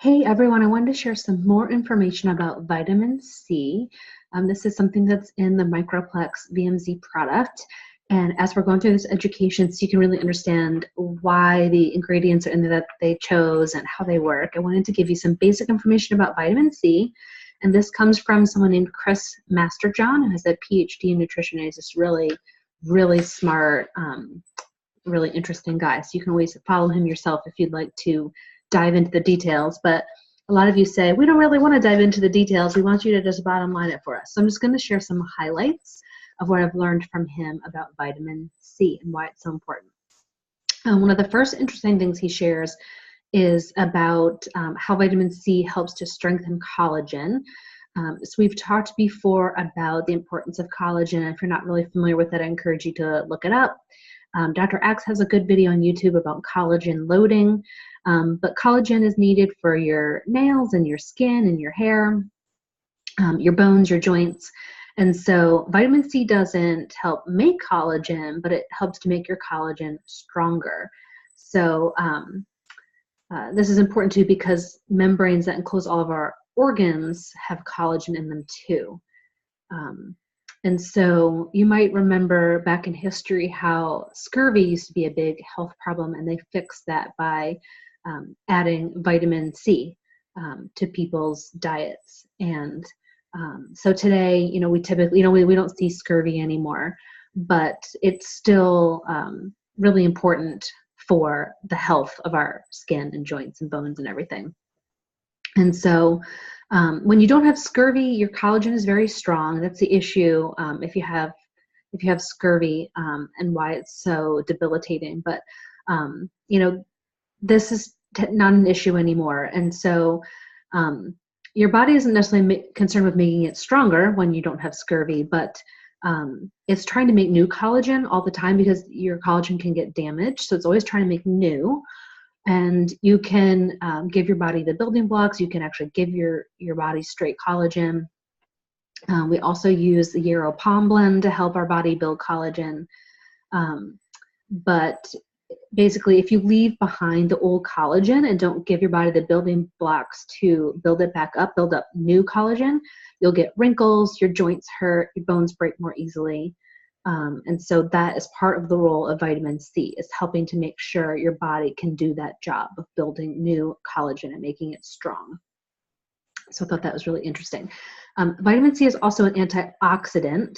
Hey everyone, I wanted to share some more information about vitamin C. This is something that's in the Microplex VMZ product. And as we're going through this education, so you can really understand why the ingredients are in there that they chose and how they work, I wanted to give you some basic information about vitamin C. And this comes from someone named Chris Masterjohn, who has a PhD in nutrition. And he's just really smart, really interesting guy. So you can always follow him yourself if you'd like to dive into the details. But a lot of you say, we don't really want to dive into the details. We want you to just bottom line it for us. So I'm just going to share some highlights of what I've learned from him about vitamin C and why it's so important. One of the first interesting things he shares is about how vitamin C helps to strengthen collagen. So we've talked before about the importance of collagen. If you're not really familiar with it, I encourage you to look it up. Dr. Axe has a good video on YouTube about collagen loading, but collagen is needed for your nails and your skin and your hair, your bones, your joints. And so vitamin C doesn't help make collagen, but it helps to make your collagen stronger. So this is important too because membranes that enclose all of our organs have collagen in them too. And so you might remember back in history how scurvy used to be a big health problem, and they fixed that by adding vitamin C to people's diets. And so today, we typically, we don't see scurvy anymore, but it's still really important for the health of our skin and joints and bones and everything. And so when you don't have scurvy, your collagen is very strong. That's the issue if you have scurvy and why it's so debilitating. But this is not an issue anymore. And so your body isn't necessarily concerned with making it stronger when you don't have scurvy, but it's trying to make new collagen all the time because your collagen can get damaged. So it's always trying to make new. And you can give your body the building blocks. You can actually give your body straight collagen. We also use the yarrow palm blend to help our body build collagen. But basically, if you leave behind the old collagen and don't give your body the building blocks to build it back up, build up new collagen, you'll get wrinkles, your joints hurt, your bones break more easily. And so that is part of the role of vitamin C, is helping to make sure your body can do that job of building new collagen and making it strong. So I thought that was really interesting. Vitamin C is also an antioxidant.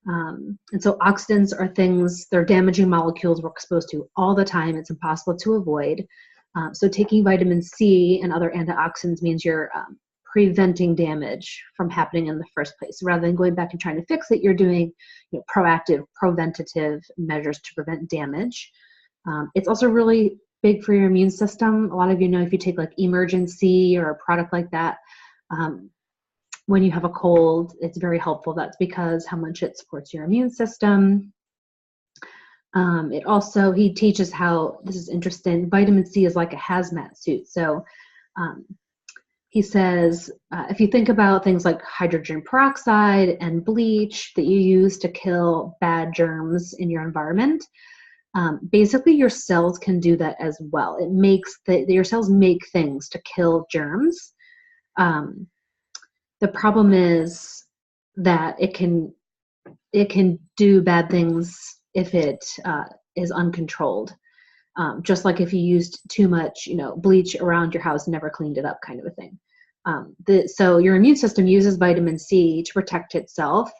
And so oxidants are things, they're damaging molecules we're exposed to all the time. It's impossible to avoid. So taking vitamin C and other antioxidants means you're preventing damage from happening in the first place. Rather than going back and trying to fix it, you're doing proactive, preventative measures to prevent damage. It's also really big for your immune system. A lot of you know if you take like Emergency or a product like that, when you have a cold, it's very helpful. That's because how much it supports your immune system. It also, he teaches how, this is interesting, vitamin C is like a hazmat suit. So he says, if you think about things like hydrogen peroxide and bleach that you use to kill bad germs in your environment, basically your cells can do that as well. It makes your cells make things to kill germs. The problem is that it can do bad things if it is uncontrolled. Just like if you used too much, bleach around your house, never cleaned it up, kind of a thing. So your immune system uses vitamin C to protect itself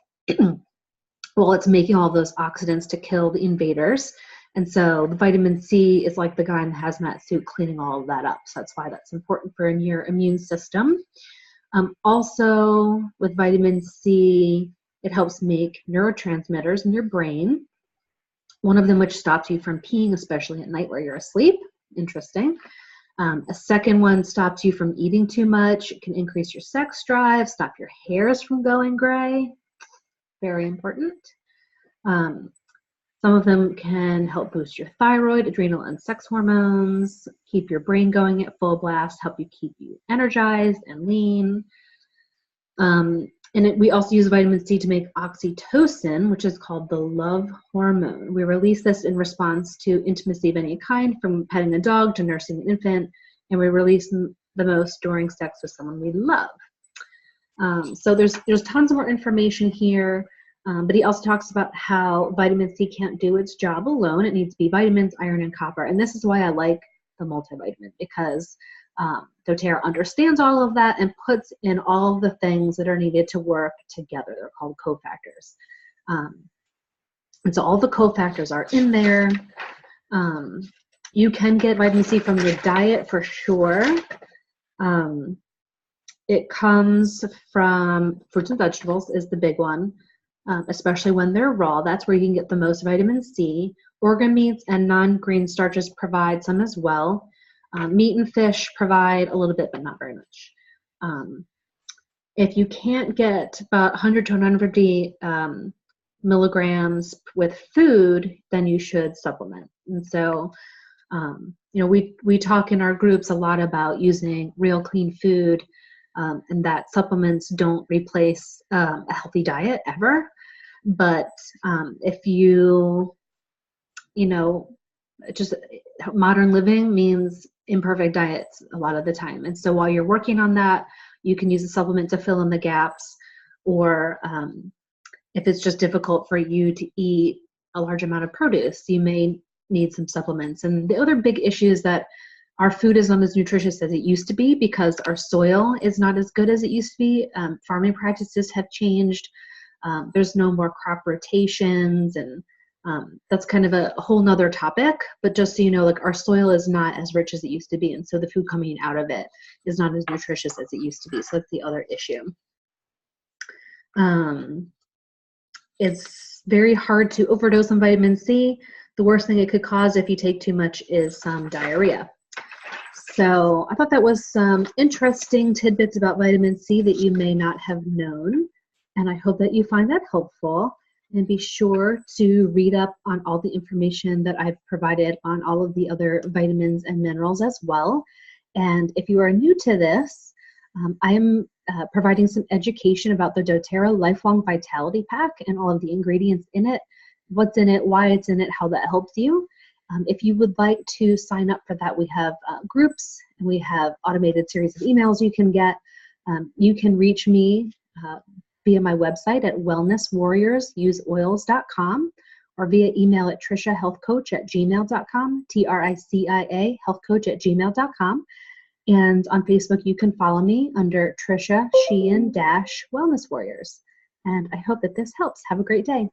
while it's making all those oxidants to kill the invaders. And so the vitamin C is like the guy in the hazmat suit cleaning all of that up. So that's why that's important for your immune system. Also, with vitamin C, it helps make neurotransmitters in your brain. One of them which stops you from peeing, especially at night where you're asleep. Interesting. A second one stops you from eating too much. It can increase your sex drive, stop your hairs from going gray. Very important. Some of them can help boost your thyroid, adrenal, and sex hormones, keep your brain going at full blast, help you keep you energized and lean. We also use vitamin C to make oxytocin, which is called the love hormone. We release this in response to intimacy of any kind, from petting a dog to nursing an infant, and we release the most during sex with someone we love. So there's tons more information here, but he also talks about how vitamin C can't do its job alone. It needs B vitamins, iron, and copper. And this is why I like the multivitamin, because doTERRA understands all of that and puts in all of the things that are needed to work together. They're called cofactors. And so all the cofactors are in there. You can get vitamin C from your diet for sure. It comes from fruits and vegetables is the big one, especially when they're raw. That's where you can get the most vitamin C. Organ meats and non-green starches provide some as well. Meat and fish provide a little bit, but not very much. If you can't get about 100 to 150 milligrams with food, then you should supplement. And so, you know, we talk in our groups a lot about using real clean food, and that supplements don't replace a healthy diet ever. But if you know, just modern living means imperfect diets a lot of the time. And so while you're working on that, you can use a supplement to fill in the gaps, or if it's just difficult for you to eat a large amount of produce, you may need some supplements. And the other big issue is that our food is not as nutritious as it used to be because our soil is not as good as it used to be. Farming practices have changed. There's no more crop rotations, and that's kind of a whole nother topic. But just so you know, like, our soil is not as rich as it used to be, and so the food coming out of it is not as nutritious as it used to be. So that's the other issue. It's very hard to overdose on vitamin C. The worst thing it could cause if you take too much is some diarrhea. So I thought that was some interesting tidbits about vitamin C that you may not have known, and I hope that you find that helpful. And be sure to read up on all the information that I've provided on all of the other vitamins and minerals as well. And if you are new to this, I am providing some education about the doTERRA Lifelong Vitality Pack and all of the ingredients in it, what's in it, why it's in it, how that helps you. If you would like to sign up for that, we have groups, and we have automated series of emails you can get. You can reach me via my website at wellnesswarriorsuseoils.com, or via email at trishahealthcoach@gmail.com, TRICIA healthcoach@gmail.com. And on Facebook, you can follow me under Trisha Sheehan Wellness Warriors. And I hope that this helps. Have a great day.